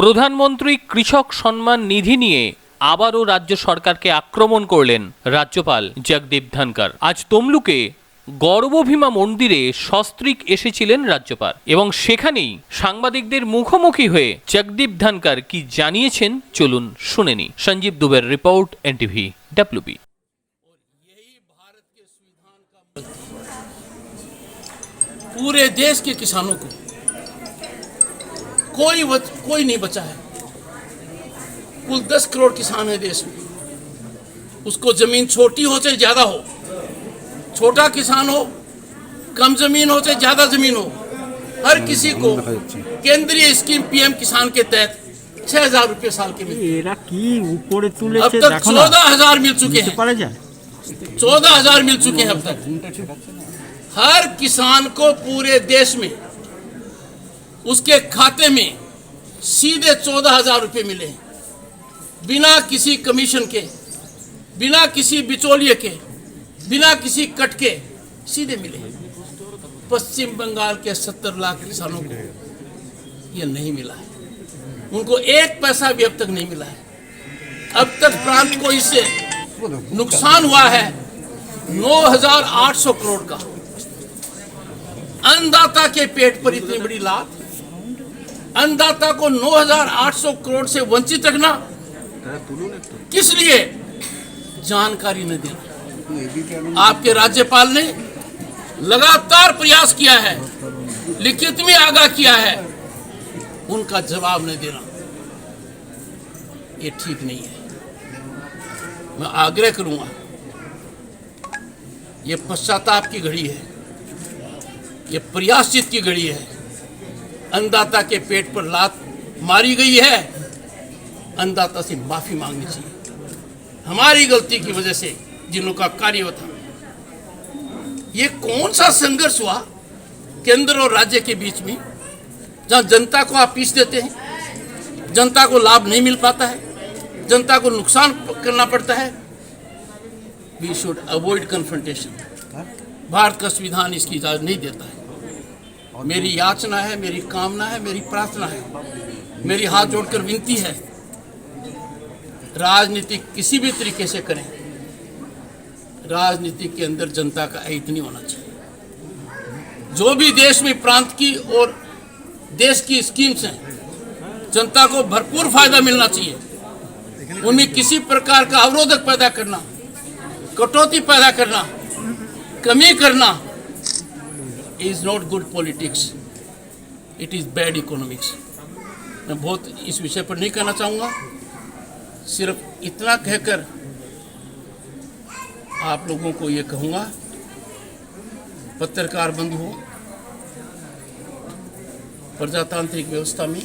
প্রধানমন্ত্রী কৃষক সম্মান নিধি নিয়ে আবারও রাজ্য সরকারকে আক্রমণ করলেন রাজ্যপাল জগদীপ ধনকর। আজ তমলুকে গর্বভীমা মন্দিরে সস্ত্রীক এসেছিলেন রাজ্যপাল এবং সেখানেই সাংবাদিকদের মুখোমুখি হয়ে জগদীপ ধনকর কি জানিয়েছেন চলুন শুনে নি। সঞ্জীব দুবের রিপোর্ট, এনটিভি ডব্লিউবি। पूरे देश के किसानों को कोई नहीं बचा है। कुल 10 करोड़ किसान है देश में। उसको जमीन छोटी हो चाहे ज्यादा हो, छोटा किसान हो, कम जमीन हो चाहे ज्यादा जमीन हो, हर किसी को केंद्रीय स्कीम पीएम किसान के तहत 6,000 रुपये साल के मिलते हैं। अब तक 14,000 मिल चुके हैं। 14,000 मिल चुके हैं अब तक। हर किसान को पूरे देश में उसके खाते में सीधे 14,000 रुपये मिले, बिना किसी कमीशन के, बिना किसी बिचौलिए के, बिना किसी कट के सीधे मिले। पश्चिम बंगाल के 70 लाख किसानों को ये नहीं मिला है। उनको एक पैसा भी अब तक नहीं मिला है। अब तक प्रांत को इससे नुकसान हुआ है 9,800 करोड़ का। अन्नदाता के पेट पर इतनी बड़ी लात, अन्नदाता को 9,800 करोड़ से वंचित रखना किस लिए? जानकारी न देना। आपके राज्यपाल ने लगातार प्रयास किया है, लिखित में आगाह किया है, उनका जवाब न देना ये ठीक नहीं है। मैं आग्रह करूंगा, ये पश्चाताप की घड़ी है, ये प्रयासचित की घड़ी है। अन्नदाता के पेट पर लात मारी गई है, अन्नदाता से माफी मांगनी चाहिए। हमारी गलती की वजह से जिन लोगों का कार्य था, ये कौन सा संघर्ष हुआ केंद्र और राज्य के बीच में, जहां जनता को आप पीस देते हैं, जनता को लाभ नहीं मिल पाता है, जनता को नुकसान करना पड़ता है। We should avoid confrontation. Bharat का संविधान इसकी इजाजत नहीं देता है। मेरी याचना है, मेरी कामना है, मेरी प्रार्थना है, मेरी हाथ जोड़कर विनती है, राजनीति किसी भी तरीके से करें, राजनीति के अंदर जनता का हित नहीं होना चाहिए। जो भी देश में प्रांत की और देश की स्कीम्स हैं, जनता को भरपूर फायदा मिलना चाहिए। उनमें किसी प्रकार का अवरोधक पैदा करना, कटौती पैदा करना, कमी करना is not good politics, it is bad economics। मैं बहुत इस विषय पर नहीं कहना चाहूँगा, सिर्फ इतना कहकर आप लोगों को ये कहूँगा, पत्रकार बंधुओं, प्रजातांत्रिक व्यवस्था में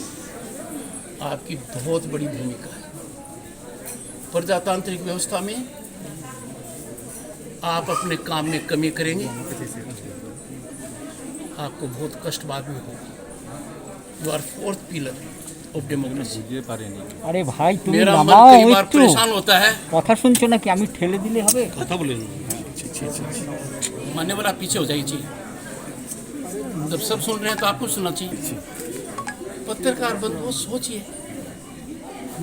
आपकी बहुत बड़ी भूमिका है। प्रजातांत्रिक व्यवस्था में आप अपने काम में कमी करेंगे, आपको बहुत कष्ट बाद में होगा। You are fourth pillar of democracy. अरे भाई तुम मेरा मन नामाओ कई बार একটু परेशान होता है। কথা শুনছো নাকি? আমি ঠেলে দিলে হবে? কথা बोले मानने वाला पीछे हो जाइए। जब सब सुन रहे हैं तो आपको सुनना चाहिए। पत्रकार बंधुओं, सोचिए,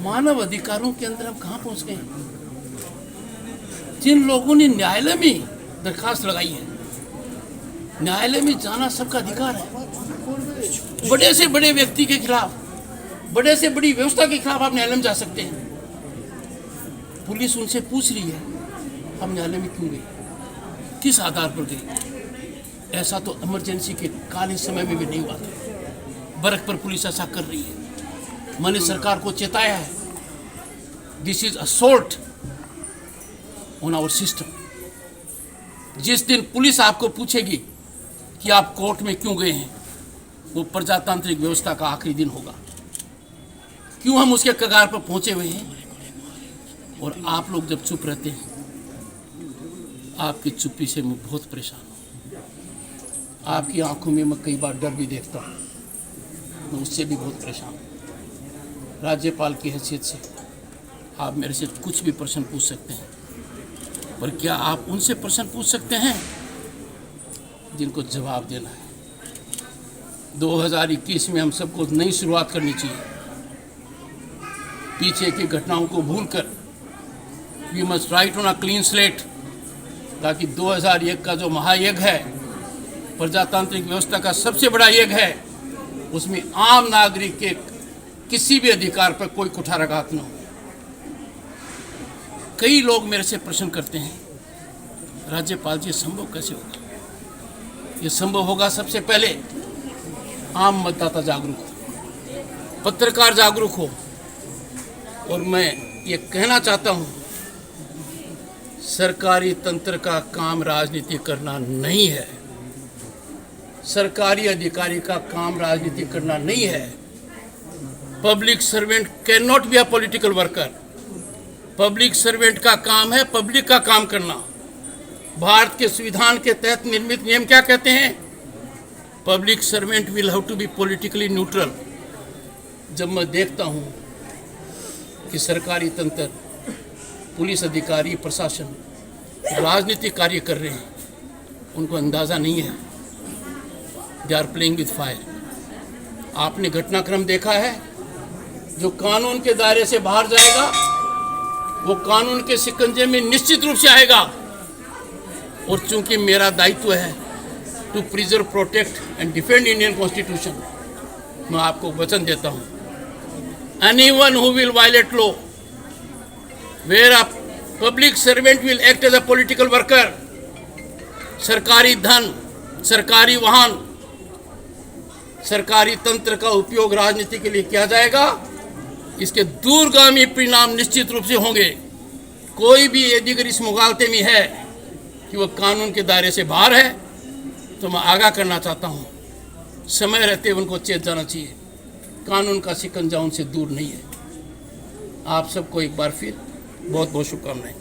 मानव अधिकारों के अंदर हम कहाँ पहुँच गए? जिन लोगों ने न्यायालय में दरखास्त लगाई है, न्यायालय में जाना सबका अधिकार है। बड़े से बड़े व्यक्ति के खिलाफ, बड़े से बड़ी व्यवस्था के खिलाफ आप न्यायालय में जा सकते हैं। पुलिस उनसे पूछ रही है हम न्यायालय में क्यों गए, किस आधार पर गए? ऐसा तो इमरजेंसी के कालीन समय में भी नहीं हुआ था। बरख पर पुलिस ऐसा कर रही है। मैंने सरकार को चेताया है, this is assault on our system. जिस दिन पुलिस आपको पूछेगी कि आप कोर्ट में क्यों गए हैं, वो प्रजातांत्रिक व्यवस्था का आखिरी दिन होगा। क्यों हम उसके कगार पर पहुंचे हुए हैं और आप लोग जब चुप रहते हैं, आपकी चुप्पी से मैं बहुत परेशान हूँ। आपकी आंखों में मैं कई बार डर भी देखता हूँ, मैं उससे भी बहुत परेशान हूँ। राज्यपाल की हैसियत से आप मेरे से कुछ भी प्रश्न पूछ सकते हैं, पर क्या आप उनसे प्रश्न पूछ सकते हैं जिनको जवाब देना है। 2021 में हम सबको नई शुरुआत करनी चाहिए। पीछे की घटनाओं को भूलकर we must write on a clean slate, ताकि 2001 का जो महायज्ञ है, प्रजातांत्रिक व्यवस्था का सबसे बड़ा यज्ञ है, उसमें आम नागरिक के किसी भी अधिकार पर कोई कुठाराघात न हो। कई लोग मेरे से प्रश्न करते हैं, राज्यपाल जी संभव कैसे होगा? ये संभव होगा सबसे पहले आम मतदाता जागरूक हो, पत्रकार जागरूक हो। और मैं ये कहना चाहता हूँ, सरकारी तंत्र का काम राजनीति करना नहीं है, सरकारी अधिकारी का काम राजनीति करना नहीं है। Public servant can not be a political worker. Public servant का काम है पब्लिक का काम करना। भारत के संविधान के तहत निर्मित नियम क्या कहते हैं? Public servant will have to be politically neutral. जब मैं देखता हूँ कि सरकारी तंत्र, पुलिस अधिकारी, प्रशासन राजनीतिक कार्य कर रहे हैं, उनको अंदाज़ा नहीं है, they are playing with fire. आपने घटनाक्रम देखा है, जो कानून के दायरे से बाहर जाएगा वो कानून के शिकंजे में निश्चित रूप से आएगा। और चूंकि मेरा दायित्व है to preserve, protect and defend Indian constitution, मैं आपको वचन देता हूँ, anyone who will violate law, where a public servant will act as a political worker, सरकारी धन, सरकारी वाहन, सरकारी तंत्र का उपयोग राजनीति के लिए किया जाएगा, इसके दूरगामी परिणाम निश्चित रूप से होंगे। कोई भी यदि अगर इस मुगालते में है कि वह कानून के दायरे से बाहर है, तो मैं आगाह करना चाहता हूँ, समय रहते उनको चेत जाना चाहिए। कानून का शिकंजा उनसे दूर नहीं है। आप सबको एक बार फिर बहुत बहुत शुभकामनाएं।